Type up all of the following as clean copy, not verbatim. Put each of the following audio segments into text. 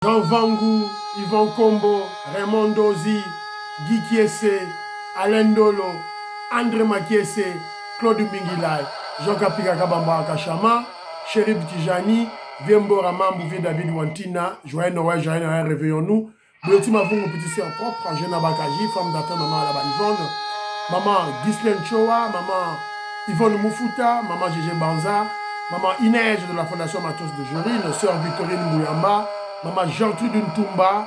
Jean Vangou, Yvan Kombo, Raymond Dozi, Guy Kiese, Alain Dolo, André Makiese, Claude Mingilai, Jean-Kapika Kabamba Akashama, Chérif Tijani, Viembo Ramambou, David Wantina, Joël Noël, réveillons-nous. Beauty Mavou, mon petit sœur propre, Jena Bakaji, femme d'affaires, maman Alaba Yvonne, maman Ghislaine Choa, maman Yvonne Moufuta, maman Gégé Banza, maman Inès de la Fondation Matos de Jorine, sœur Victorine Mouyamba, maman Gertrude Ntumba,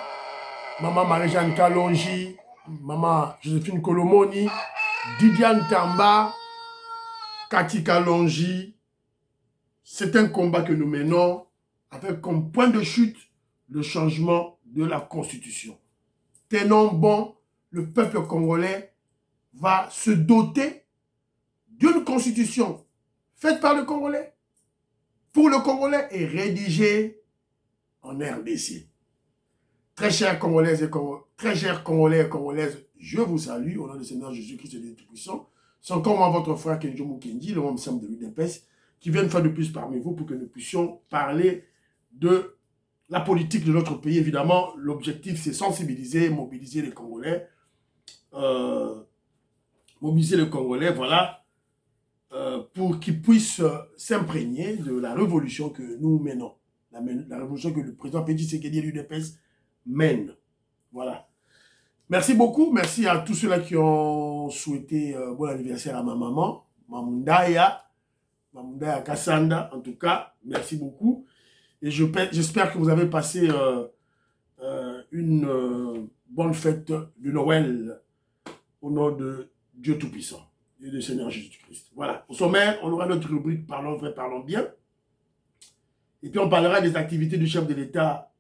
maman Marie-Jeanne Kalonji, maman Joséphine Kolomoni, Didiane Tamba, Cathy Kalonji. C'est un combat que nous menons avec comme point de chute le changement de la Constitution. Tenons bon, le peuple congolais va se doter d'une Constitution faite par le Congolais, pour le Congolais et rédigée en RDC. Très chers Congolaises et très chers Congolais et Congolaises, je vous salue au nom du Seigneur Jésus-Christ et du Tout-Puissant. C'est encore moi, votre frère Kenjo Mukendi, le membre simple de l'UDPS, qui vient une fois de plus parmi vous pour que nous puissions parler de la politique de notre pays. Évidemment, l'objectif, c'est sensibiliser, mobiliser les Congolais. Voilà, pour qu'ils puissent s'imprégner de la révolution que nous menons. La révolution que le président Félix Tshisekedi et l'UDPS mènent. Voilà. Merci beaucoup. Merci à tous ceux-là qui ont souhaité bon anniversaire à ma maman, Mamundaya Kassanda, en tout cas. Merci beaucoup. Et j'espère que vous avez passé une bonne fête de Noël au nom de Dieu Tout-Puissant et du Seigneur Jésus-Christ. Voilà. Au sommaire, on aura notre rubrique Parlons vrai, parlons bien. Et puis on parlera des activités du chef de l'État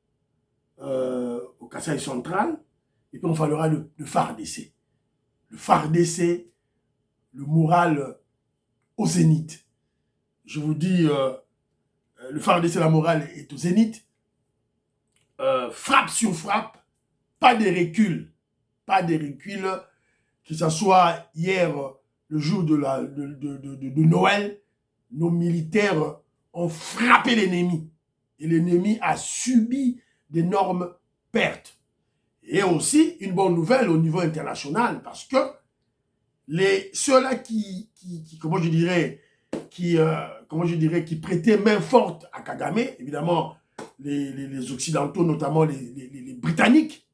au Kasaï central. Et puis on parlera de FARDC. Le FARDC, le moral au zénith. Je vous dis, le FARDC, la morale est au zénith. Frappe sur frappe, pas de recul. Pas de recul, que ce soit hier, le jour de Noël, nos militaires ont frappé l'ennemi. Et l'ennemi a subi d'énormes pertes. Et aussi, une bonne nouvelle au niveau international, parce que ceux-là qui prêtaient main forte à Kagame, évidemment, les Occidentaux, notamment les Britanniques,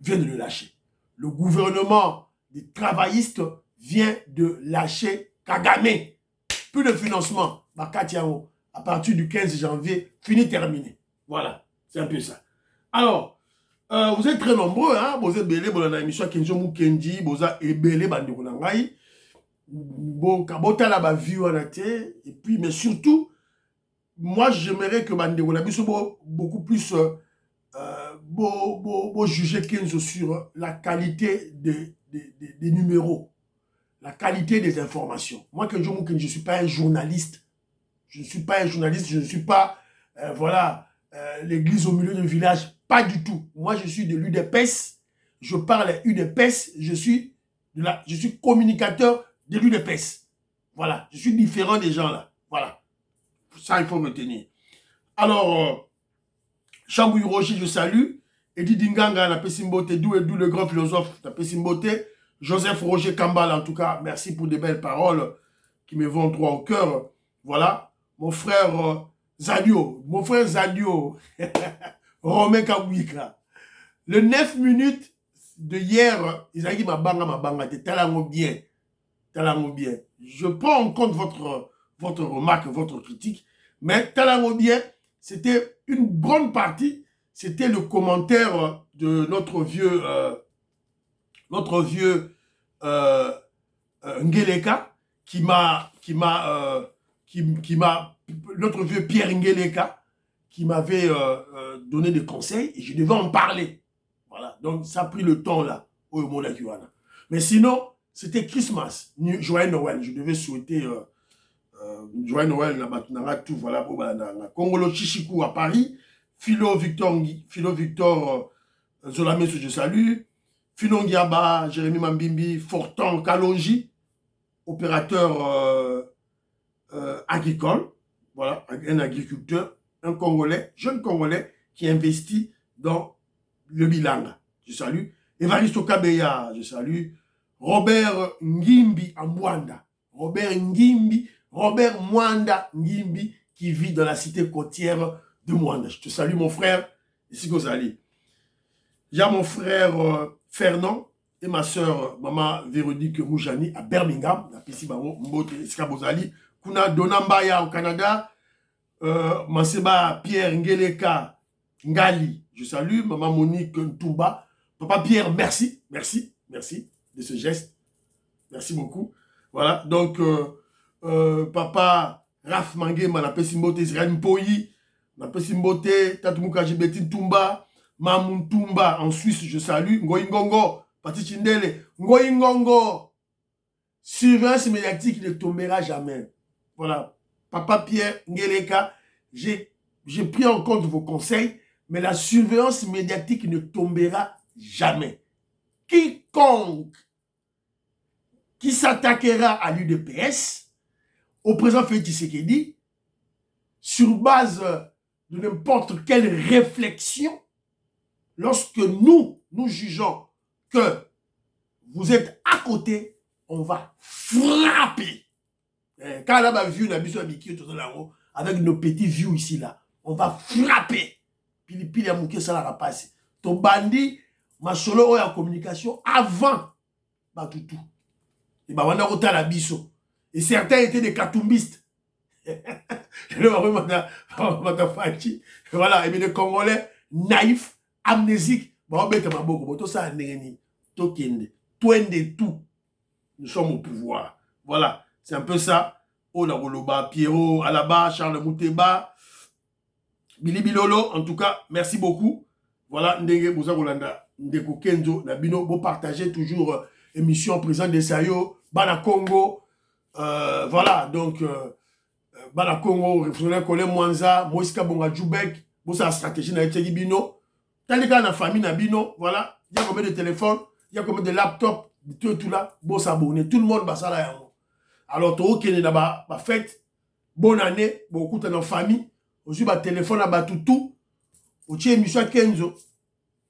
viennent de le lâcher. Le gouvernement des travaillistes vient de lâcher Kagame. Plus de financement. Bakatiao, à partir du 15 janvier, fini, terminé. Voilà, c'est un peu ça. Alors, vous êtes très nombreux, hein? Vous êtes belé, vous avez émission Kenjo Mukendi, vous avez belé, Bandekunangai, Bota la ba vie et puis, mais surtout, moi, j'aimerais que Bandekunangai soit beaucoup plus juger Kenzo sur la qualité des numéros, la qualité des informations. Moi, Kenjo Mukendi, je ne suis pas un journaliste. Je ne suis pas un journaliste, je ne suis pas, l'église au milieu du village. Pas du tout. Moi, je suis de l'UDPS. Je parle UDPS. Je suis communicateur de l'UDPS. Voilà. Je suis différent des gens là. Voilà. Ça, il faut me tenir. Alors, Chambouille Rocher, je salue. Edith Dinganga, la Pessimbote, d'où le grand philosophe, la Pessimbote. Joseph Roger Kambal, en tout cas, merci pour des belles paroles qui me vont droit au cœur. Voilà. Mon frère Zadio. Romain Kabouika. Le 9 minutes de hier, Isaac Mabanga, talango bien. Je prends en compte votre remarque, votre critique, mais talango bien, c'était une bonne partie, c'était le commentaire de notre vieux Ngeleka, notre vieux Pierre Ngeleka, qui m'avait donné des conseils et je devais en parler. Voilà, donc ça a pris le temps là, au monde. Mais sinon, c'était Christmas, joyeux Noël. Je devais souhaiter joyeux Noël, tout, voilà, Congolo Chichikou à Paris, Philo Victor Zolameso, je salue, Philo Ngiaba, Jérémy Mambimbi, Fortan Kalonji, opérateur agricole, voilà, un agriculteur, un Congolais, jeune Congolais, qui investit dans le Bilanga. Je salue Evaristo Kabeya, je salue Robert Ngimbi à Mwanda. Robert Mwanda Ngimbi qui vit dans la cité côtière de Mwanda. Je te salue mon frère, ici Gozali. J'ai mon frère Fernand et ma soeur maman Véronique Moujani à Birmingham. La PC Bango Mbote Iska Bozali. Kuna Donambaya au Canada. Maseba Pierre Ngeleka Ngali. Je salue maman Monique Ntumba. Papa Pierre, merci de ce geste. Merci beaucoup. Voilà, donc, papa Raf Mangé, Manapé Simbote, Israël Mpoyi, Manapé Simbote, Tatumuka Jibeti Tumba, Mamoun Tumba, en Suisse, je salue, Ngoingongo, Pati Chindele, Ngoingongo. Surveillance médiatique ne tombera jamais. Voilà, papa Pierre Ngeleka, j'ai pris en compte vos conseils, mais la surveillance médiatique ne tombera jamais. Quiconque qui s'attaquera à l'UDPS, au président Félix Tshisekedi, sur base de n'importe quelle réflexion, lorsque nous jugeons que vous êtes à côté, on va frapper. Quand on a vu avec nos petits views ici, là, on va frapper. Pili a mouké ça la passe. Ton bandit, ma solo en communication avant Batutu. Et bah on a roté à la biso. Et certains étaient des katumbistes. Voilà, et bien les Congolais naïfs, amnésiques. Bah on bête ma boko, tout ça n'est tokende, twende tout. Nous sommes au pouvoir. Voilà, c'est un peu ça. Ola Goloba, Pierrot, Alaba, Charles Mouteba, Billy Bilolo, en tout cas, merci beaucoup. Voilà, Ndenge Bouza Golanda, Ndeko Kenzo, Nabino, vous partagez toujours émission présent des Sayo, Bana Congo, voilà, donc, Bana Congo, référendum Kole Mwanza, Moïska Bonga Djoubek, vous sa stratégie na Etiegi Bino, Talika na famille Nabino, voilà, il y a combien de téléphones, il y a combien de laptops, tout là, bon s'abonner, tout le monde va ça là. Alors, tu as là ba fête, bonne année, beaucoup de nos familles, aussi ba téléphone à Batoutou, au tient émission Kenzo,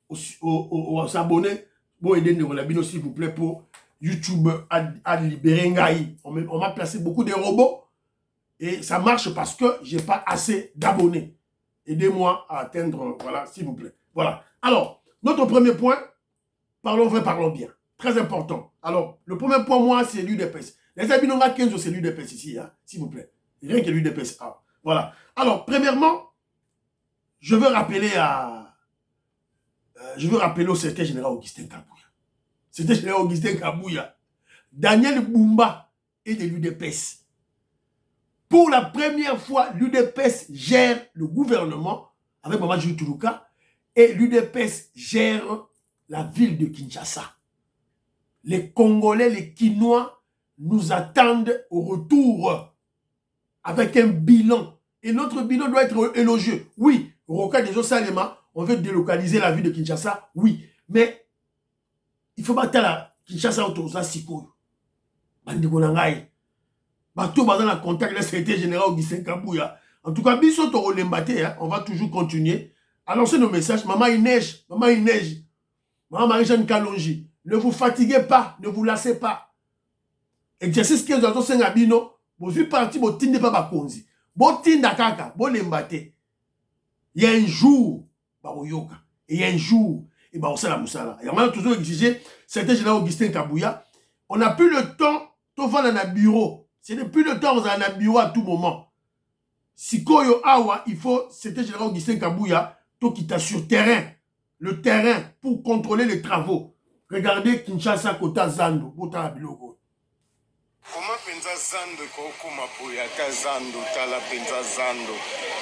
au s'abonner, bon aider de la s'il vous plaît pour YouTube à libérer Ngaï. On m'a placé beaucoup de robots et ça marche parce que j'ai pas assez d'abonnés. Aidez-moi à atteindre, voilà, s'il vous plaît. Voilà. Alors, notre premier point, parlons vrai, parlons bien. Très important. Alors, le premier point, moi, c'est l'UDPS. Les Abinonga Kenzo, c'est l'UDPS ici, hein, s'il vous plaît. Rien que l'UDPS. Ah, voilà. Alors, premièrement, je veux rappeler au secrétaire général Augustin Kabouya. Secrétaire général Augustin Kabouya. Daniel Bumba est de l'UDPS. Pour la première fois, l'UDPS gère le gouvernement avec Maman Jules Toulouka et l'UDPS gère la ville de Kinshasa. Les Congolais, les Kinois nous attendent au retour avec un bilan. Et notre bilan doit être élogieux. Oui, au cas des Salema, on veut délocaliser la ville de Kinshasa. Oui, mais il faut battre la Kinshasa autour de ça, Sikoyo. Bandiko Nangai. Bateau dans la contact, le secrétaire général Augustin Kabouya. En tout cas, biso toro lembate, on va toujours continuer à lancer nos messages. Maman, il neige. Maman, il neige. Maman Marie-Jeanne Kalonji. Ne vous fatiguez pas, ne vous lassez pas. Exercice 15 ans, c'est un abino. Vous êtes parti, vous n'êtes pas bakonzi. Vous tinda kaka, vous lembate. Il y a un jour, baroyoka. Et il y a un jour, et bah on sait la moussala. Et on a toujours exigé, c'était général Augustin Kabouya. On n'a plus le temps, tout va dans un bureau. Ce n'est plus le temps, on a un bureau à tout moment. Si Koyo Awa, il faut, c'était général Augustin Kabouya, tout qui t'a sur terrain. Le terrain pour contrôler les travaux. Regardez Kinshasa Kota Zando. Bota biloko. Comment penza Zando kokoma poyaka Zando tala penza Zando.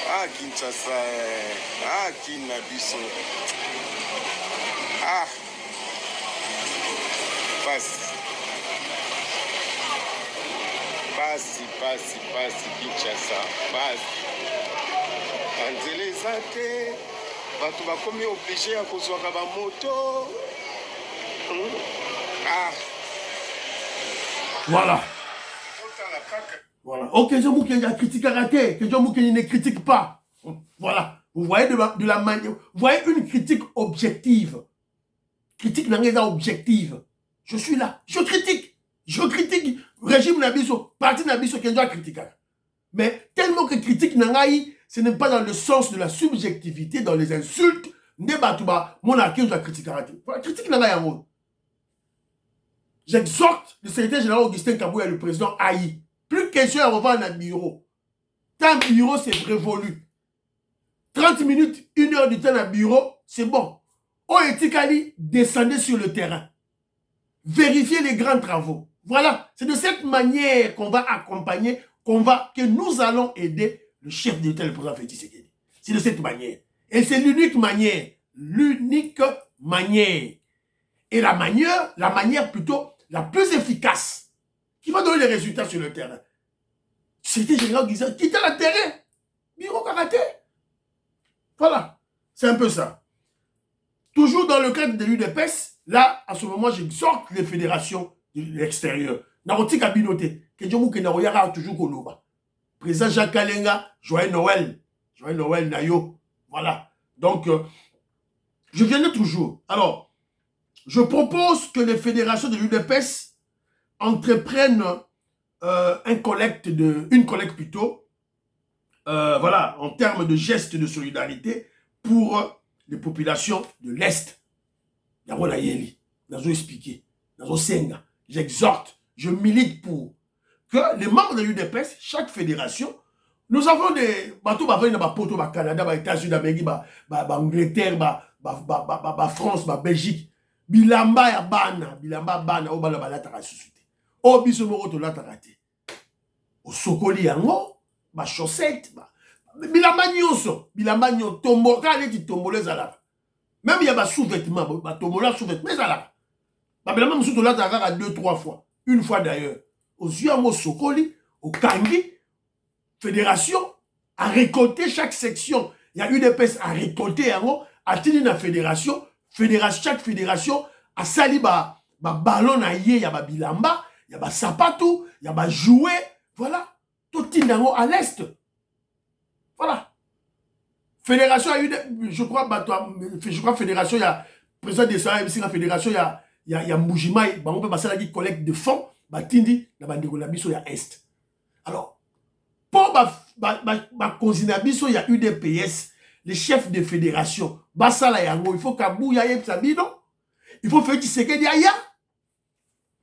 Ah Kinshasa ah Kinabiso. Ah. Basi Kinshasa. Basi. Anzele zate. Batu bakomi obligé à kozwaka ba moto. Ah. Voilà. Voilà. Ok, je vous qui critique raté, que je vous qui ne critique pas. Voilà. Vous voyez de la manière, vous voyez une critique objective. Critique n'est pas objective. Je suis là, je critique. Je critique le régime Nabiso, parti Nabiso qui doit critiquer. Mais tellement que critique Nangaï, ce n'est pas dans le sens de la subjectivité, dans les insultes, mon acquis doit critiquer. Critique Nangaï en haut. J'exhorte le secrétaire général Augustin Kabouya, le président Aïe. Plus question à revoir dans le bureau. Tant bureau, c'est révolu. 30 minutes, 1 heure du temps dans le bureau, c'est bon. Oh, Etikali, descendez sur le terrain. Vérifiez les grands travaux. Voilà, c'est de cette manière qu'on va accompagner, que nous allons aider le chef d'État, le président Félix Tshisekedi. C'est de cette manière. Et c'est l'unique manière. L'unique manière. Et la manière plutôt la plus efficace, qui va donner les résultats sur le terrain. C'était général qui disait, quittez le terrain. Bureau karaté. Voilà, c'est un peu ça. Toujours dans le cadre de l'UDPS, là, à ce moment, j'exhorte les fédérations de l'extérieur. Naroti Kabinote, que Djomou Kenaroyara toujours Koloba. Président Jacques Kalenga, Joël Noël. Joël Noël Nayo. Voilà. Donc, je viens de toujours. Alors, je propose que les fédérations de l'UDPS entreprennent une collecte plutôt, voilà, en termes de gestes de solidarité pour les populations de l'Est. D'abord, Yeli, nous expliqué, nous senga. J'exhorte, je milite pour que les membres de l'UDPS, chaque fédération, nous avons des bateaux qui viennent au Canada, aux États-Unis d'Amérique, Angleterre, France, Belgique. Bilamba ya bana, o bana balata suscité. O biso moko to lata raté. O sokoli yango, ba chaussette, bilamba nyonso tombo, quand il tombole zala. Même il y a ba sous-vêtements, ba tombola sous-vêtements zala. Ba bilamba musu to lata kaka 2-3 fois, une fois d'ailleurs. Aux yeux mo sokoli, au kangi, fédération a récolté chaque section. Il y a UDPS a récolté yango, a tenu la fédération. Chaque fédération a sali ballon na ye, ya ba bilamba, ya ba sapatou, ya ba jouet, voilà. Tout tindango à l'est. Voilà. Fédération a eu, je crois fédération, il y a président de ça, la fédération, il y a Moujima, on peut passer la collecte de fonds, tindi, na bandeko na biso ya est. Alors, pour ma biso ya UDPS, les chefs de fédération, Basala Yango, il faut qu'Abouya Yep Sabino, il faut faire Tshisekedi Aya.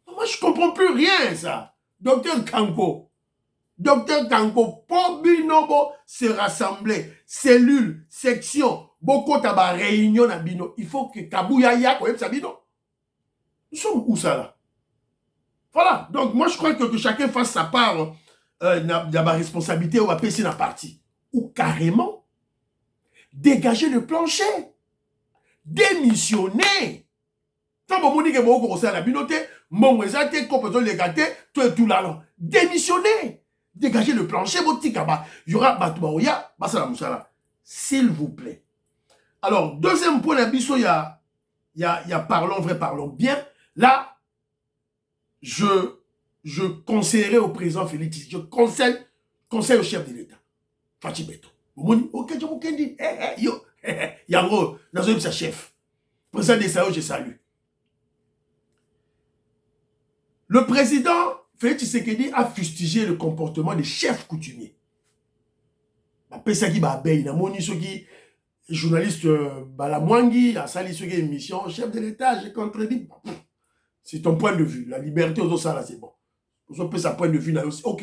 Moi, je ne comprends plus rien, ça. Docteur Kanko, pour Binobo se rassembler, cellules, sections, beaucoup de réunions à Bino, il faut que Kabouya Yep Sabino. Nous sommes où ça là? Voilà, donc moi je crois que chacun fasse sa part de ma responsabilité ou à passer la partie. Ou carrément, dégager le plancher. Démissionner. Tant que vous dites que vous avez la binote, mon exate, complètement légaté, tout là. Démissionner. Dégager le plancher, votre tikaba. Il y aura Batouaouya, Basala Moussala. S'il vous plaît. Alors, deuxième point, il y a parlons vrai, parlons bien. Là, je conseillerais au président Félix, je conseille au chef de l'État, Fachi Beto. Ok, je vous dis, yo, yango, nazo sa chef. Président des Sao, je salue. Le président Félix Tshisekedi a fustigé le comportement des chefs coutumiers. Pesaki Babey, na moni soki journaliste Balamwangi, a sali soki émission, chef de l'État, j'ai contredit. C'est ton point de vue. La liberté aux autres, c'est bon. On peut sa point de vue là aussi. Ok.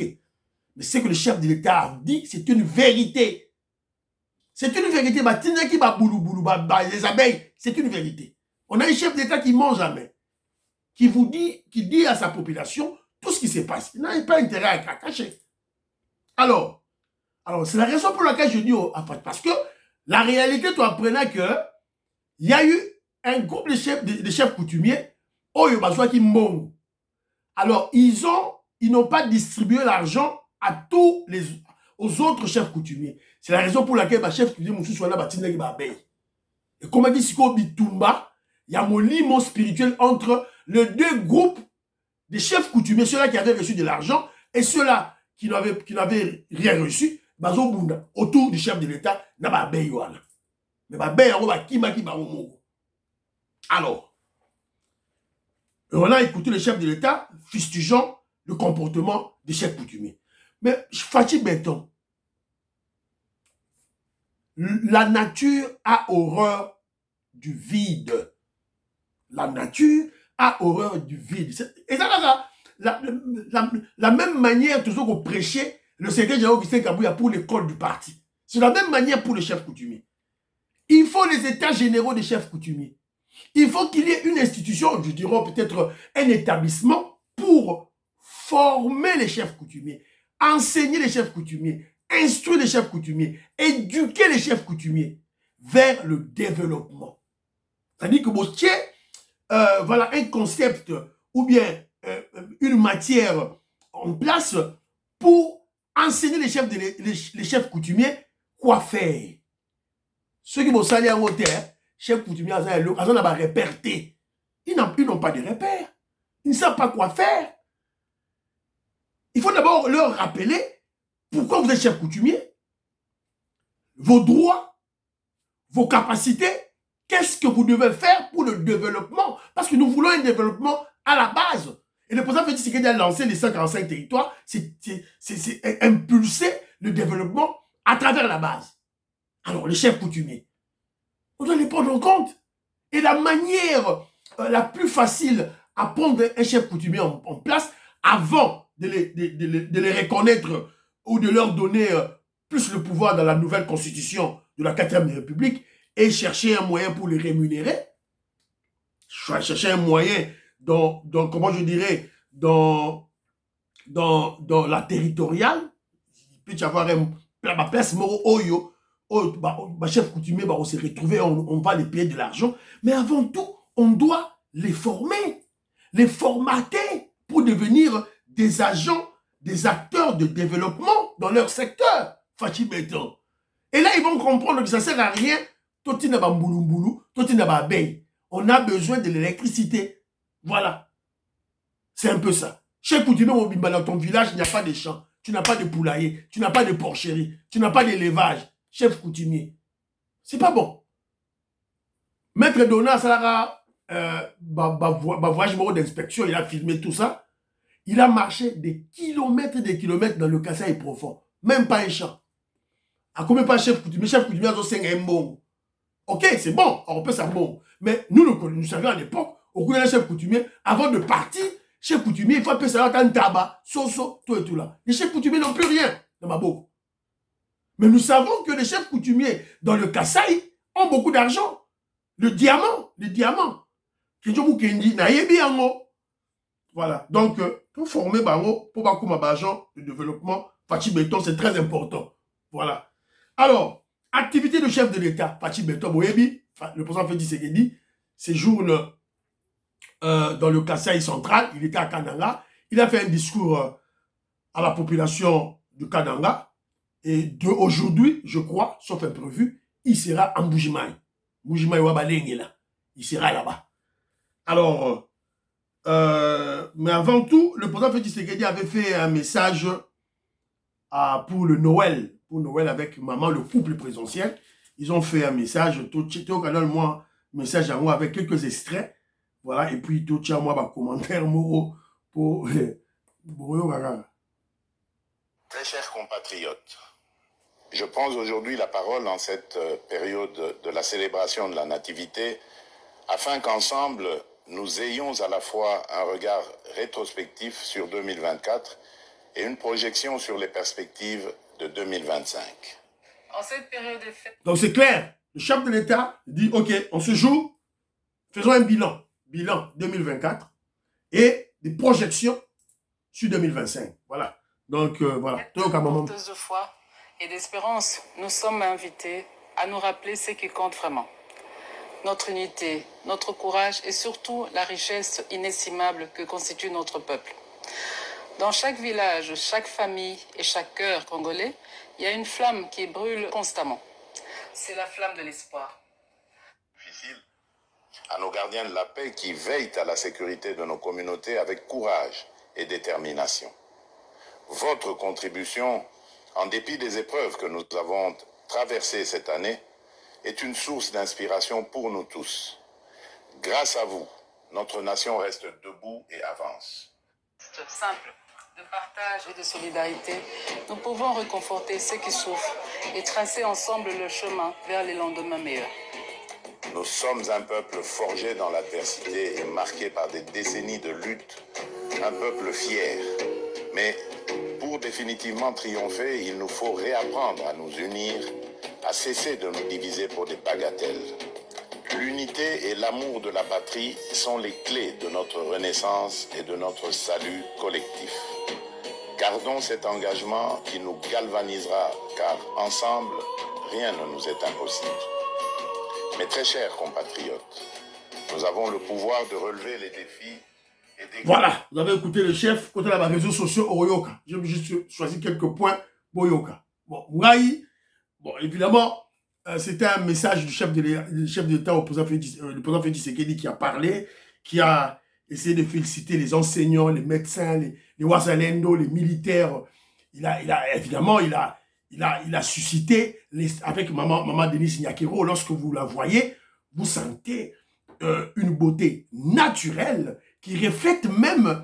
Mais ce que le chef de l'État a dit, c'est une vérité. C'est une vérité. Les abeilles, c'est une vérité. On a un chef d'État qui mange jamais. Qui dit à sa population tout ce qui se passe. Il n'a pas intérêt à cacher. Alors c'est la raison pour laquelle je dis parce que la réalité, tu apprenais que il y a eu un groupe de chefs coutumiers. Alors, ils n'ont pas distribué l'argent aux autres chefs coutumiers. C'est la raison pour laquelle les chefs coutumiers sont là. Et comme a dit Siko Bitumba, il y a mon limon spirituel entre les deux groupes de chefs coutumiers, ceux-là qui avaient reçu de l'argent et ceux-là qui n'avaient rien reçu. bazobunda autour du chef de l'État na babeyi wana. Mais babeyi yango bakimaki bango moko. Alors, on a écouté le chef de l'État fustigeant le comportement des chefs coutumiers. Mais Fachi Beton, la nature a horreur du vide. La nature a horreur du vide. Et ça, la même manière toujours qu'on prêchait le secrétaire général Augustin Kabouya pour l'école du parti. C'est la même manière pour les chefs coutumiers. Il faut les états généraux des chefs coutumiers. Il faut qu'il y ait une institution, je dirais peut-être un établissement pour former les chefs coutumiers, enseigner les chefs coutumiers, instruire les chefs coutumiers, éduquer les chefs coutumiers vers le développement. C'est-à-dire que vous voilà un concept ou bien une matière en place pour enseigner les chefs coutumiers quoi faire. Ceux qui vont salir en hauteur, chefs coutumiers, ils n'ont pas de repères. Ils n'ont pas de repères. Ils ne savent pas quoi faire. Il faut d'abord leur rappeler pourquoi vous êtes chef coutumier, vos droits, vos capacités, qu'est-ce que vous devez faire pour le développement. Parce que nous voulons un développement à la base. Et le président Félix Tshisekedi a lancé les 145 territoires, c'est impulser le développement à travers la base. Alors, les chefs coutumiers, on doit les prendre en compte. Et la manière la plus facile à prendre un chef coutumier en place, avant de les reconnaître ou de leur donner plus le pouvoir dans la nouvelle constitution de la 4e République, et chercher un moyen pour les rémunérer, chercher un moyen dans comment je dirais, dans la territoriale, il peut y avoir la place moro oyo, chef coutumier, on s'est retrouvé, on va les payer de l'argent. Mais avant tout, on doit les former, les formater pour devenir des agents, des acteurs de développement dans leur secteur. Fachi Beton. Et là, ils vont comprendre que ça ne sert à rien. On a besoin de l'électricité. Voilà. C'est un peu ça. Chez coutumier, dans ton village, il n'y a pas de champs. Tu n'as pas de poulailler. Tu n'as pas de porcherie. Tu n'as pas d'élevage. Chef coutumier. C'est pas bon. Maître Donat Salara, voyage d'inspection, il a filmé tout ça. Il a marché des kilomètres et des kilomètres dans le Kasaï profond. Même pas un champ. À combien pas chef coutumier a un bon. Ok, c'est bon, on peut ça bon. Mais nous savions à l'époque, au cours de chef coutumier, avant de partir, chef coutumier, il faut appeler ça un tabac, soso, tout et tout là. Les chefs coutumiers n'ont plus rien dans ma boucle. Mais nous savons que les chefs coutumiers dans le Kasaï ont beaucoup d'argent. Le diamant. Voilà. Donc, pour former Bango, pour Bakouma Bajan, le développement, Fachi Beton, c'est très important. Voilà. Alors, activité de chef de l'État, Fachi Beton, le président Félix Tshisekedi séjourne dans le Kasaï central, il était à Kananga, il a fait un discours à la population du Kananga, et aujourd'hui, je crois, sauf imprévu, il sera en Mbujimaï. Mbujimaï Wabalengela. Il sera là-bas. Alors, mais avant tout, le président Félix Tshisekedi avait fait un message pour le Noël. Pour Noël avec maman, le couple présidentiel. Ils ont fait un message, tout au canal, moi, message à moi avec quelques extraits. Voilà, et puis tout à moi, commentaire, moro, pour... Très chers compatriotes, je prends aujourd'hui la parole en cette période de la célébration de la Nativité afin qu'ensemble, nous ayons à la fois un regard rétrospectif sur 2024 et une projection sur les perspectives de 2025. En cette période de fête. Donc c'est clair, le chef de l'État dit, ok, on se joue, faisons un bilan 2024 et des projections sur 2025. Voilà. Donc voilà. Porteuse de foi et d'espérance, nous sommes invités à nous rappeler ce qui compte vraiment. Notre unité, notre courage et surtout la richesse inestimable que constitue notre peuple. Dans chaque village, chaque famille et chaque cœur congolais, il y a une flamme qui brûle constamment. C'est la flamme de l'espoir. Difficile. À nos gardiens de la paix qui veillent à la sécurité de nos communautés avec courage et détermination. Votre contribution en dépit des épreuves que nous avons traversées cette année, est une source d'inspiration pour nous tous. Grâce à vous, notre nation reste debout et avance. Simple, de partage et de solidarité, nous pouvons réconforter ceux qui souffrent et tracer ensemble le chemin vers les lendemains meilleurs. Nous sommes un peuple forgé dans l'adversité et marqué par des décennies de lutte, un peuple fier. Mais pour définitivement triompher, il nous faut réapprendre à nous unir, à cesser de nous diviser pour des bagatelles. L'unité et l'amour de la patrie sont les clés de notre renaissance et de notre salut collectif. Gardons cet engagement qui nous galvanisera, car ensemble, rien ne nous est impossible. Mes très chers compatriotes, nous avons le pouvoir de relever les défis et des... Voilà, vous avez écouté le chef côté les réseaux sociaux Oyoka. J'ai juste choisi quelques points pour Oyoka. Bon, Mouaï, bon, évidemment, c'était un message du chef de l'État au président Félix Tshisekedi qui a parlé, qui a essayé de féliciter les enseignants, les médecins, les Wazalendo, les militaires. Il a suscité, avec maman Denise Nyakero, lorsque vous la voyez, vous sentez une beauté naturelle qui reflète même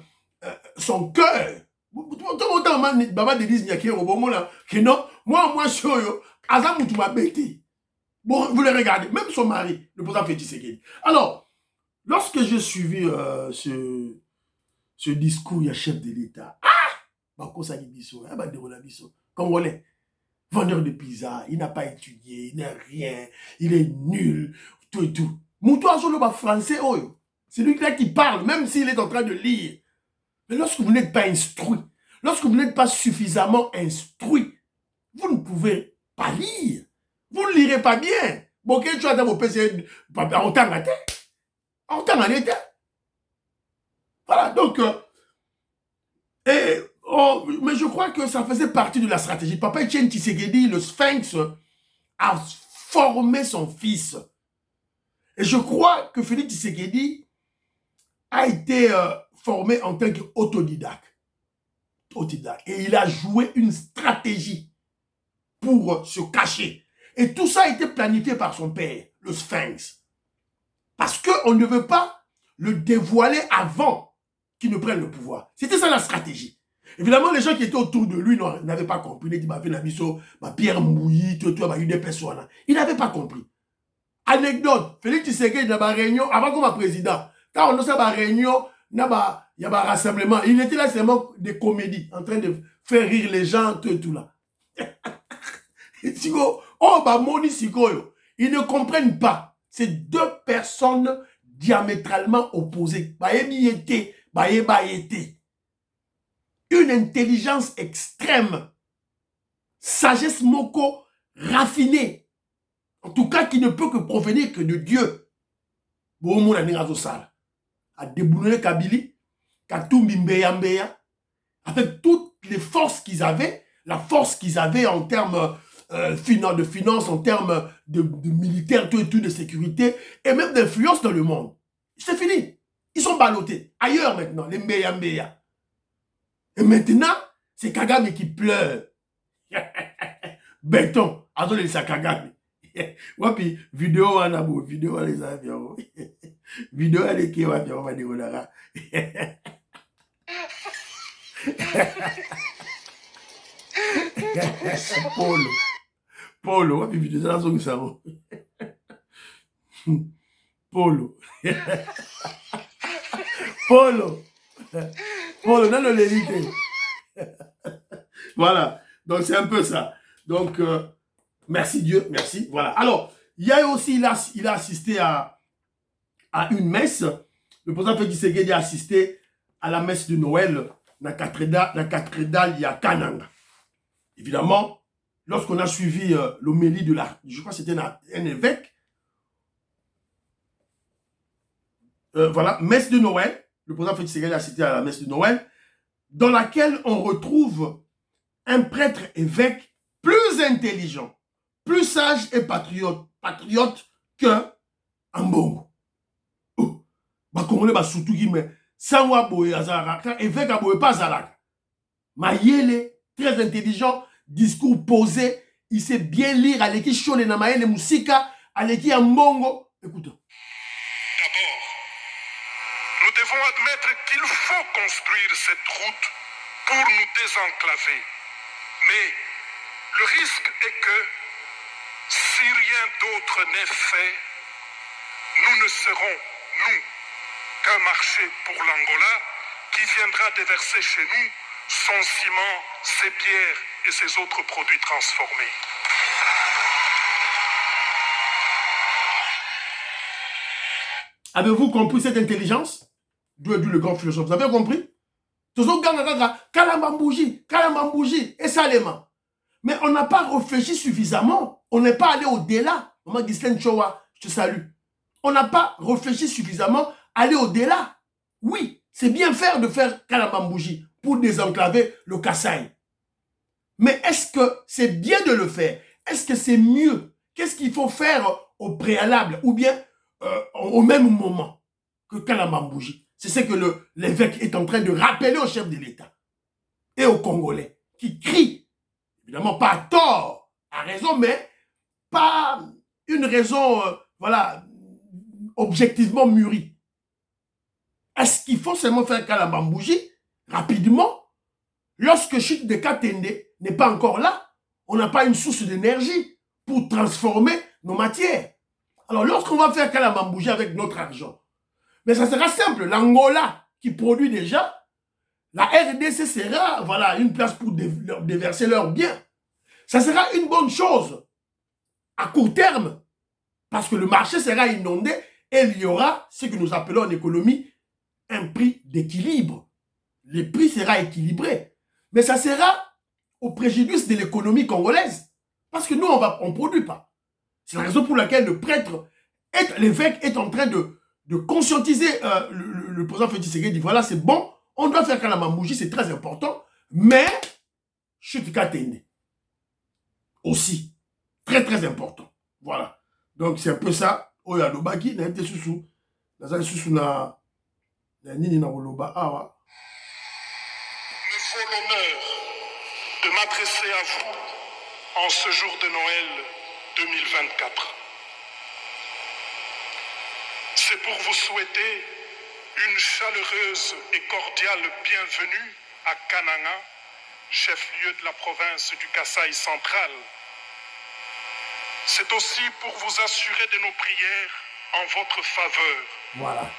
son cœur. Maman Denise Nyakero, moi, je suis bon, vous les regardez, même son mari, le président Félix Tshisekedi. Alors, lorsque j'ai suivi ce discours, il y a chef de l'État. Congolais, vendeur de pizza, il n'a pas étudié, il n'a rien, il est nul, tout et tout. Moutou sur le français, c'est lui qui parle, même s'il est en train de lire. Mais lorsque vous n'êtes pas instruit, lorsque vous n'êtes pas suffisamment instruit, vous ne pouvez pas lire. Vous ne lirez pas bien. Bon, quel choix dans vos PC, en temps à tête. En temps à l'état. Voilà, donc, mais je crois que ça faisait partie de la stratégie. Papa Etienne Tshisekedi, le Sphinx, a formé son fils. Et je crois que Félix Tshisekedi a été formé en tant qu'autodidacte. Et il a joué une stratégie pour se cacher. Et tout ça a été planifié par son père, le Sphinx. Parce qu'on ne veut pas le dévoiler avant qu'il ne prenne le pouvoir. C'était ça la stratégie. Évidemment, les gens qui étaient autour de lui n'avaient pas compris. Il dit, ma pierre mouillie, il n'avait pas compris. Anecdote, Félix Tshisekedi dans la réunion, avant comme président, quand on a une réunion, il y a un rassemblement. Il était là seulement des comédies, en train de faire rire les gens, tout là. Ils ne comprennent pas. C'est deux personnes diamétralement opposées. Une intelligence extrême, sagesse moko raffinée, en tout cas qui ne peut que provenir que de Dieu. A déboulonné Kabili, Katumbi Mbeya, avec toutes les forces qu'ils avaient, la force qu'ils avaient en termes de finances, en termes de militaires, tout et tout, de sécurité, et même d'influence dans le monde. C'est fini. Ils sont ballottés. Ailleurs maintenant, les Mbeya. Et maintenant, c'est Kagame qui pleure. Béton. Azole c'est Kagame. Wapi, vidéo anabo, vidéo les avions. Vidéo avec qui on va dire là. Polo, wapi vidéo ça sont ça. Polo, non le vérité. Voilà, donc c'est un peu ça. Donc merci Dieu, merci. Voilà. Alors, il y a aussi, il a assisté à une messe. Le président Félix Tshisekedi a assisté à la messe de Noël dans la cathédrale de Kananga. Évidemment, lorsqu'on a suivi l'homélie de je crois que c'était un évêque, voilà, messe de Noël, le président Félix Tshisekedi a assisté à la messe de Noël, dans laquelle on retrouve un prêtre évêque plus intelligent, plus sage et patriote que Ambongo. Congolais surtout qui mais sans boye azara, quand évêque a boye pas azara. Mayele, très intelligent, discours posé, il sait bien lire, aleki shone na maele musika, aleki ambongo. Écoute. D'abord, nous devons admettre qu'il faut construire cette route pour nous désenclaver. Mais le risque est que, si rien d'autre n'est fait, nous ne serons, nous, qu'un marché pour l'Angola qui viendra déverser chez nous son ciment, ses pierres et ses autres produits transformés. Avez-vous compris cette intelligence? D'où est le grand philosophe? Vous avez compris? Kalambambouji, et Salema. Mais on n'a pas réfléchi suffisamment. On n'est pas allé au-delà. Maman Ghislaine Chowa, je te salue. On n'a pas réfléchi suffisamment, aller au-delà. Oui, c'est bien faire de faire Kalambambouji pour désenclaver le Kasaï. Mais est-ce que c'est bien de le faire? Est-ce que c'est mieux? Qu'est-ce qu'il faut faire au préalable ou bien au même moment que Kalambambouji? C'est ce que l'évêque est en train de rappeler au chef de l'État et aux Congolais qui crient, évidemment pas à tort, à raison, mais pas une raison, voilà, objectivement mûrie. Est-ce qu'il faut seulement faire Kalambambouji rapidement lorsque Chute de Katende n'est pas encore là? On n'a pas une source d'énergie pour transformer nos matières. Alors, lorsqu'on va faire Kalambambouji avec notre argent, mais ça sera simple. L'Angola qui produit déjà, la RDC sera, voilà, une place pour déverser leurs biens. Ça sera une bonne chose à court terme parce que le marché sera inondé et il y aura ce que nous appelons en économie un prix d'équilibre. Le prix sera équilibré. Mais ça sera au préjudice de l'économie congolaise parce que nous, on ne produit pas. C'est la raison pour laquelle le prêtre, l'évêque est en train de conscientiser le président Félix Tshisekedi dit voilà, c'est bon, on doit faire Kalambambouji, c'est très important, mais Chute Katende aussi, très très important. Voilà. Donc c'est un peu ça. Oya Lobaki, na été sous na nini na Oloba awa. Me vaut l'honneur de m'adresser à vous en ce jour de Noël 2024. C'est pour vous souhaiter une chaleureuse et cordiale bienvenue à Kananga, chef-lieu de la province du Kasaï central. C'est aussi pour vous assurer de nos prières en votre faveur. Voilà.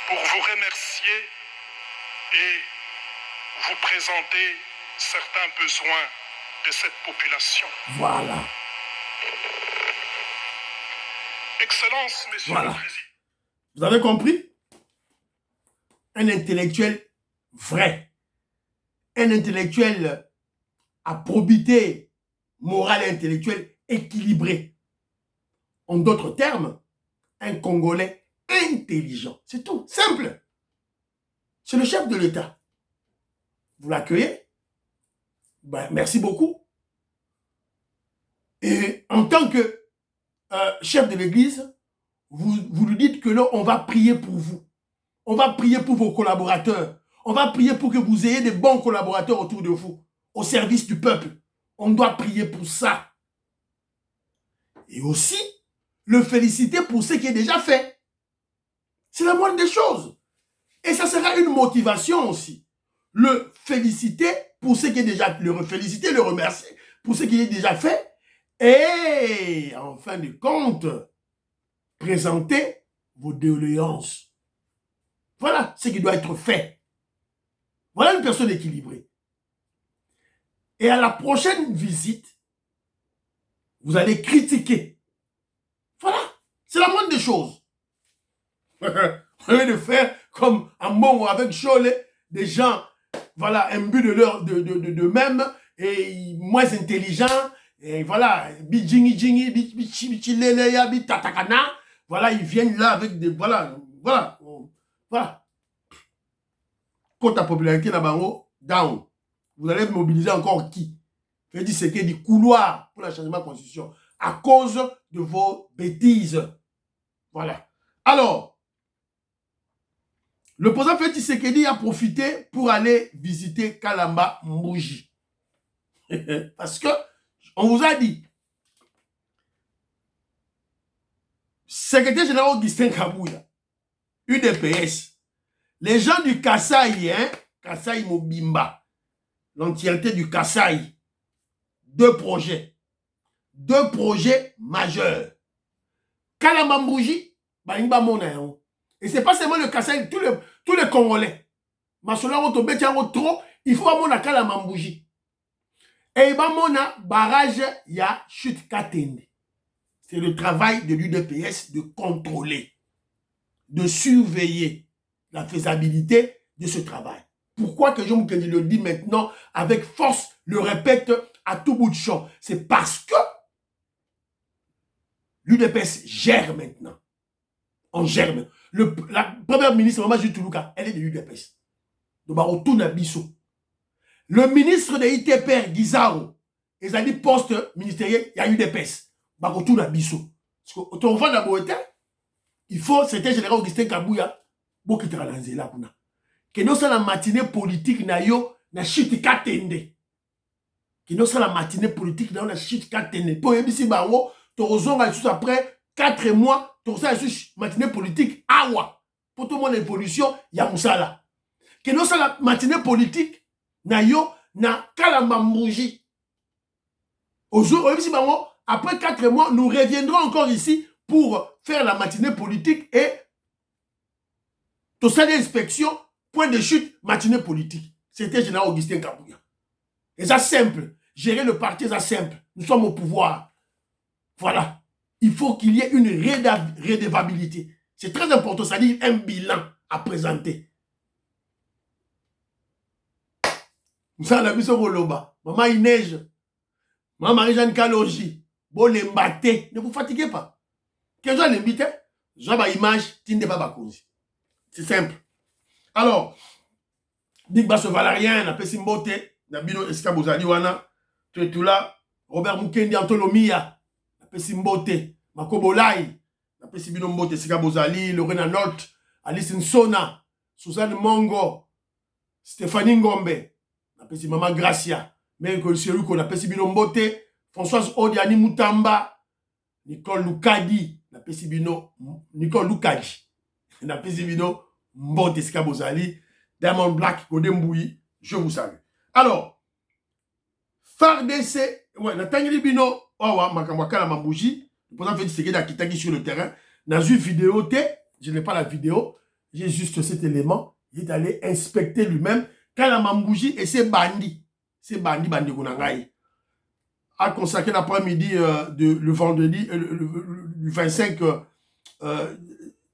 Pour vous remercier et vous présenter certains besoins de cette population. Voilà. Excellence, Monsieur Voilà. le Président. Vous avez compris? Un intellectuel vrai. Un intellectuel à probité morale et intellectuelle équilibrée. En d'autres termes, un Congolais intelligent. C'est tout. Simple. C'est le chef de l'État. Vous l'accueillez? Ben, merci beaucoup. Et en tant que chef de l'Église, vous lui dites que là, on va prier pour vous. On va prier pour vos collaborateurs. On va prier pour que vous ayez des bons collaborateurs autour de vous, au service du peuple. On doit prier pour ça. Et aussi, le féliciter pour ce qui est déjà fait. C'est la moindre des choses. Et ça sera une motivation aussi. Le féliciter pour ce qui est déjà... Le féliciter, le remercier pour ce qui est déjà fait. Et, en fin de compte, présenter vos doléances. Voilà ce qui doit être fait. Voilà une personne équilibrée. Et à la prochaine visite, vous allez critiquer. Voilà, c'est la moindre des choses. Au lieu de faire comme un bon avec Cholet, des gens, voilà, imbus de même et moins intelligents. Et voilà, voilà, ils viennent là avec des, voilà. Quand ta popularité là bango down, vous allez mobiliser encore qui? Je dis c'est qu'il y a du couloir pour le changement de constitution à cause de vos bêtises. Voilà. Alors, le président Félix Tshisekedi a profité pour aller visiter Kalambambouji. Parce que, on vous a dit, secrétaire général Augustin Kabouya, UDPS, les gens du Kasaï, hein, Kasaï Mobimba, l'entièreté du Kasaï, deux projets majeurs. Kalamambouji, Balimba Mona. Et c'est pas seulement le Kasaï, tous les Congolais. Masola Otobetiango trop, il faut avoir Kalamambouji. Et il Mona barrage, il y a chute Katende. C'est le travail de l'UDPS de contrôler, de surveiller la faisabilité de ce travail. Pourquoi que je le dis maintenant avec force, le répète à tout bout de champ? C'est parce que l'UDPS gère maintenant. On gère maintenant. La première ministre, Maman Jutuluka, elle est de l'UDPS. Donc, le ministre de ITPR, Guizaro, ils ont dit poste ministériel, il y a UDPS. Il faut, c'était général Augustin Kabouya, que nous sommes la matinée politique na yo na chute katende. Que nous sommes la matinée politique na yo na chute katende. Pour yebisi bango, torozonga juste après 4 mois, torozonga juste matinée politique awa. Pour tout le monde évolution, ya musala. Que nous sommes la matinée politique na yo na Kalamambouji. Aujourd'hui, bango, après 4 mois, nous reviendrons encore ici pour faire la matinée politique et tout ça d'inspection, point de chute, matinée politique. C'était général Augustin Kabouya. Et ça simple. Gérer le parti, ça simple. Nous sommes au pouvoir. Voilà. Il faut qu'il y ait une redevabilité. C'est très important, c'est-à-dire un bilan à présenter. Ça, on a vu ce Roloba. Maman, il neige. Maman, Marie-Jeanne Kaloji. Bon, les mbaté. Ne vous fatiguez pas. Quel jour l'invité? J'ai ma image, Tinde Baba Konzi. C'est simple. Alors, Big Basso Valarien, na Pessimbote, na Bino Eskabozali Wana, tout là, Robert Mukendi Antolomia, na Pessimbote, Makobolai, na Pessibino Mbote, Eskabozali, Lorena Nolte, Alice Nsona, Suzanne Mongo, Stéphanie Ngombe, na Pessi Maman Gracia, Méricole Seruko, na Pessibino Mbote, Françoise Odiani Moutamba, Nicole Lukadi, na Pessibino, Nicole Lukadi, na Pessibino Mbote Eskabozali, Diamond Black, Godembouyi, je vous salue. Alors, FARDC, ouais, Natangeli Bino, Owa, Makamwaka Mambouji, le président Félix Tshisekedi a quitté sur le terrain, n'a vu vidéo, je n'ai pas la vidéo, j'ai juste cet élément, il est allé inspecter lui-même, Kalamambouji et ses bandits Gunangaï, a consacré l'après-midi le vendredi, le 25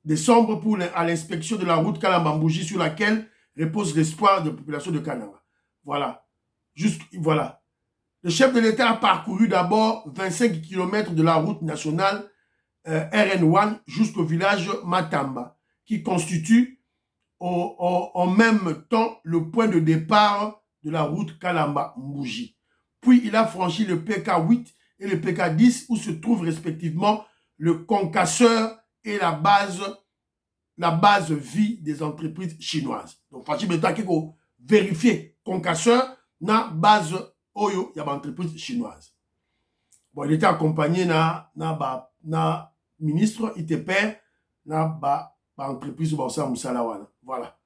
décembre à l'inspection de la route Kalamambouji sur laquelle repose l'espoir de la population de Kananga. Voilà. Juste, voilà. Le chef de l'État a parcouru d'abord 25 km de la route nationale RN1 jusqu'au village Matamba, qui constitue en même temps le point de départ de la route Kalamba-Mbouji. Puis il a franchi le PK8 et le PK10 où se trouvent respectivement le concasseur et la base vie des entreprises chinoises. Donc, franchi beta qui faut vérifier concasseur na base oyo y a entreprise chinoise. Bon, il était accompagné na ministre ITPR na entreprise Moussalawana. Voilà.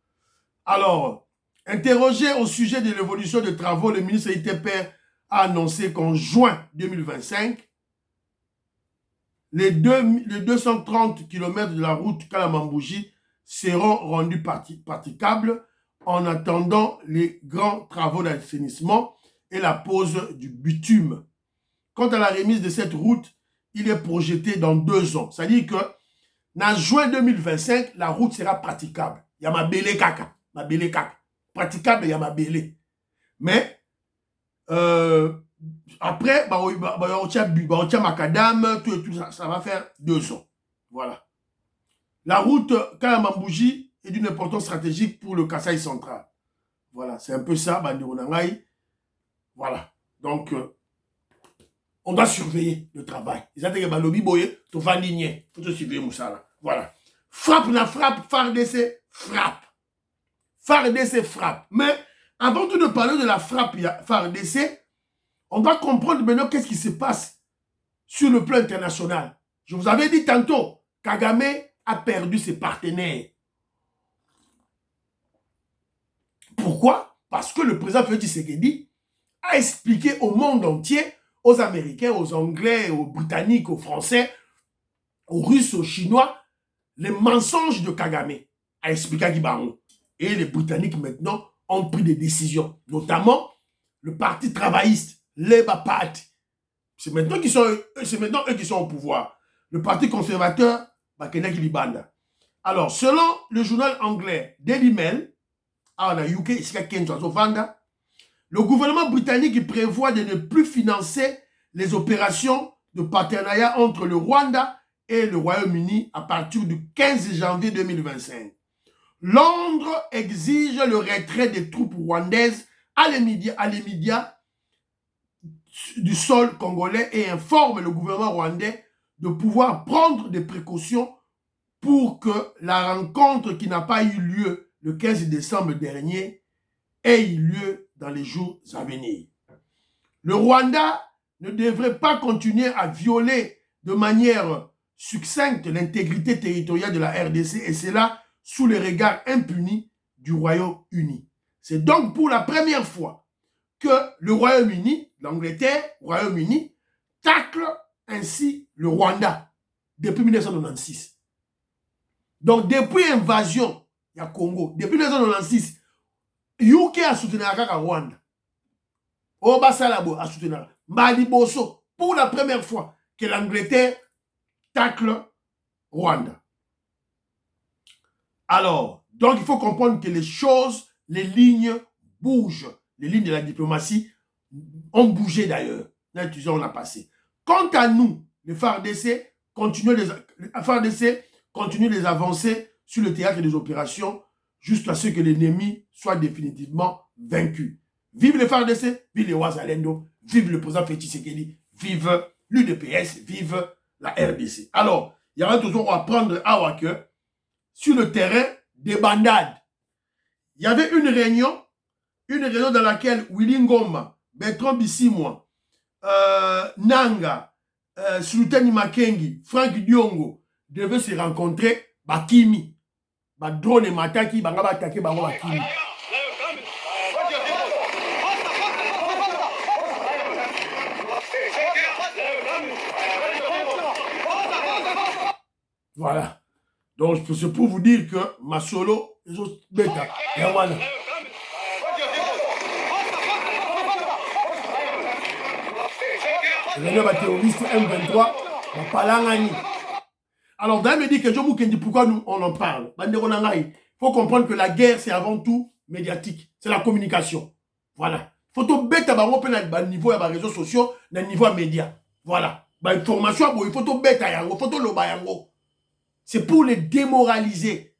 Alors, interrogé au sujet de l'évolution des travaux, le ministre ITPR a annoncé qu'en juin 2025, les 230 km de la route Kalamambouji seront rendus praticables en attendant les grands travaux d'assainissement et la pose du bitume. Quant à la remise de cette route, il est projeté dans 2 ans. C'est-à-dire que en juin 2025, la route sera praticable. Il y a ma belé kaka. Praticable, il y a ma belé. Mais après, macadam, tout ça va faire 2 ans. Voilà. La route Kalamambouji est d'une importance stratégique pour le Kasaï central. Voilà, c'est un peu ça, Bandironangaï. Voilà. Donc, on doit surveiller le travail. Ils ont dit que Balobi Boye, tu vas ligner. Il faut te surveiller Moussala. Voilà. Frappe na frappe, FARDC frappe. FARDC frappe. Mais avant tout de parler de la frappe FARDC, On doit comprendre maintenant qu'est-ce qui se passe sur le plan international. Je vous avais dit tantôt, Kagame a perdu ses partenaires. Pourquoi? Parce que le président Félix Tshisekedi a expliqué au monde entier, aux Américains, aux Anglais, aux Britanniques, aux Français, aux Russes, aux Chinois, les mensonges de Kagame. A expliqué à Gibaron. Et les Britanniques maintenant ont pris des décisions, notamment le Parti travailliste, Labour Party. C'est maintenant eux qui sont au pouvoir. Le Parti conservateur, Bakena Kilibanda. Alors, selon le journal anglais Daily Mail, le gouvernement britannique prévoit de ne plus financer les opérations de partenariat entre le Rwanda et le Royaume-Uni à partir du 15 janvier 2025. Londres exige le retrait des troupes rwandaises à les médias du sol congolais et informe le gouvernement rwandais de pouvoir prendre des précautions pour que la rencontre qui n'a pas eu lieu le 15 décembre dernier ait eu lieu dans les jours à venir. Le Rwanda ne devrait pas continuer à violer de manière succincte l'intégrité territoriale de la RDC et cela sous les regards impunis du Royaume-Uni. C'est donc pour la première fois que le Royaume-Uni, l'Angleterre, Royaume-Uni, tacle ainsi le Rwanda depuis 1996. Donc depuis l'invasion du Congo, depuis 1996, UK a soutenu le Rwanda. Obasalabo a soutenu Mali Bosso pour la première fois que l'Angleterre tacle Rwanda. Alors, donc il faut comprendre que les choses, les lignes bougent. Les lignes de la diplomatie ont bougé d'ailleurs. Là, on a passé. Quant à nous, les FARDC continuent les avancées sur le théâtre des opérations jusqu'à ce que l'ennemi soit définitivement vaincu. Vive les FARDC, vive les Wazalendo, vive le président Félix Tshisekedi, vive l'UDPS, vive la RDC. Alors, il y aura toujours à prendre à Wake sur le terrain des bandades. Il y avait une réunion dans laquelle Willy Ngoma, Bertrand Bisimwa, Nanga, Sultani Makengi, Frank Diongo devaient se rencontrer, Bakimi. Drone et Mataki, Bangaba attaqué Bango Bakimi. Voilà. Donc, c'est pour vous dire que Masolo, les autres bêta. Et voilà. Les terroristes M23, alors, Dame me dit que je vous dis pourquoi nous on en parle. Il faut comprendre que la guerre, c'est avant tout médiatique. C'est la communication. Voilà. Il faut tout bête à niveau des réseaux sociaux, à niveau des médias. Voilà. Information, il faut tout bête à yango, il faut tout loba yango. C'est pour les démoraliser.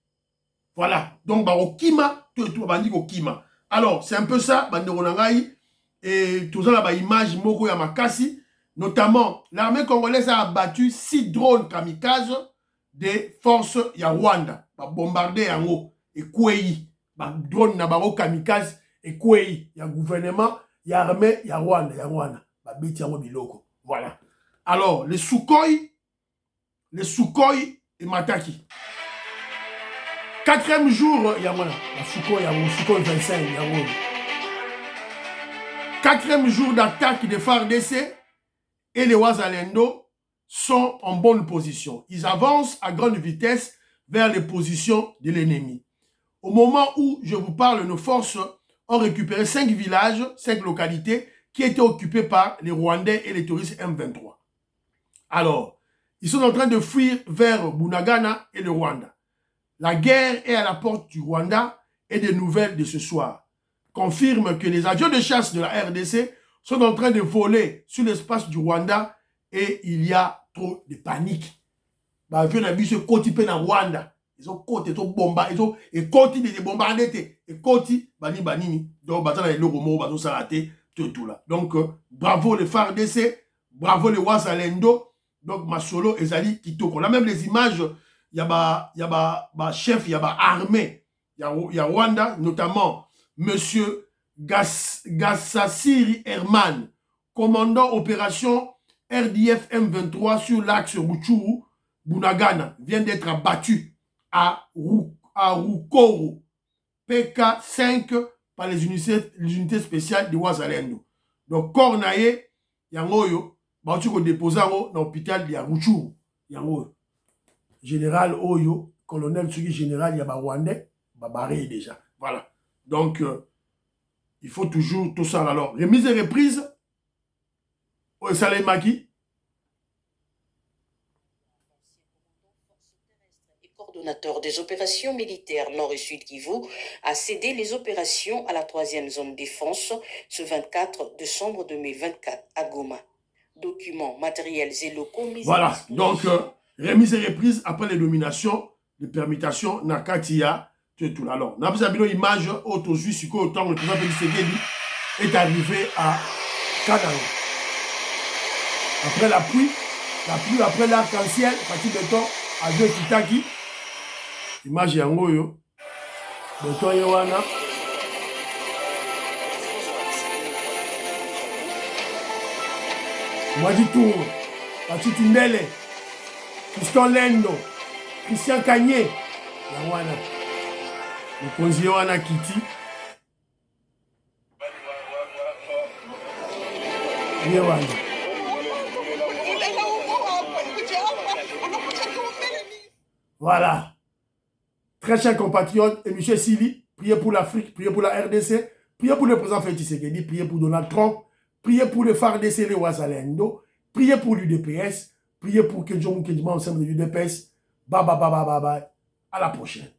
Voilà. Donc, au Kima, au Kima. Alors, c'est un peu ça, et tout ça, là, image moko ya makasi. Notamment, l'armée congolaise a abattu 6 drones kamikazes des forces ya Rwanda. Ba bombardé yango et Kwei. Ba drone na baro kamikaze et Kwei. Ya gouvernement, ya armée, ya Rwanda. Ba biti yango biloko. Voilà. Alors, les Sukhoi et Mataki. 4e jour, yango na. Sukhoi 25, yango. 4e jour d'attaque des FARDC. Et les Wazalendo sont en bonne position. Ils avancent à grande vitesse vers les positions de l'ennemi. Au moment où je vous parle, nos forces ont récupéré 5 villages, 5 localités qui étaient occupées par les Rwandais et les touristes M23. Alors, ils sont en train de fuir vers Bunagana et le Rwanda. La guerre est à la porte du Rwanda et des nouvelles de ce soir confirment que les avions de chasse de la RDC sont en train de voler sur l'espace du Rwanda et il y a trop de panique. Ils ont côté tout bomba, ils ont et continuent de bombarder et continuent banini donc batana le romo bazo sarate tout là. Donc bravo les FARDC, bravo les Wazalendo. Donc Masolo ezali kitoko. On a même les images, il y a ba chef, il y a ba armée, il y a Rwanda notamment monsieur Gassasiri Herman commandant opération RDF M23 sur l'axe Rutshuru-Bunagana, vient d'être abattu à Rukoro, PK5 par les unités spéciales de Wazalendo. Donc, corps naé, yangoyo, bauti ko déposé dans l'hôpital de Rutshuru. Yangoyo. Général Oyo, colonel Tsugi général Yaba Rwandais, Babaré déjà. Voilà. Donc, il faut toujours tout ça. Alors, remise et reprise. Au Saleh Maki. Coordonnateur des opérations militaires Nord et Sud Kivu, a cédé les opérations à la 3e zone défense ce 24 décembre 2024 à Goma. Documents, matériels et locaux mis voilà, donc remise et reprise après les nominations, les permutations, Nakatia, tout. Alors, nous avons une image autosuite sur autant le président Félix Tshisekedi est arrivé à Kananga. Après la pluie après l'arc-en-ciel, Fatih Beton, avec Kitaki. Image yangoyo. Beton Yewana. Mwadi Tour, Fatih Tundele, Christian Lendo, Christian Kanye. Yawana. Le conseiller Wana Kiti. Yewana. Voilà. Très chers compatriotes, et M. Sili, priez pour l'Afrique, priez pour la RDC, priez pour le président Félix Tshisekedi, priez pour Donald Trump, priez pour le FARDC, le Wazalendo, priez pour l'UDPS, priez pour Kenjong Kenjima ensemble de l'UDPS. Bye bye bye bye bye bye. À la prochaine.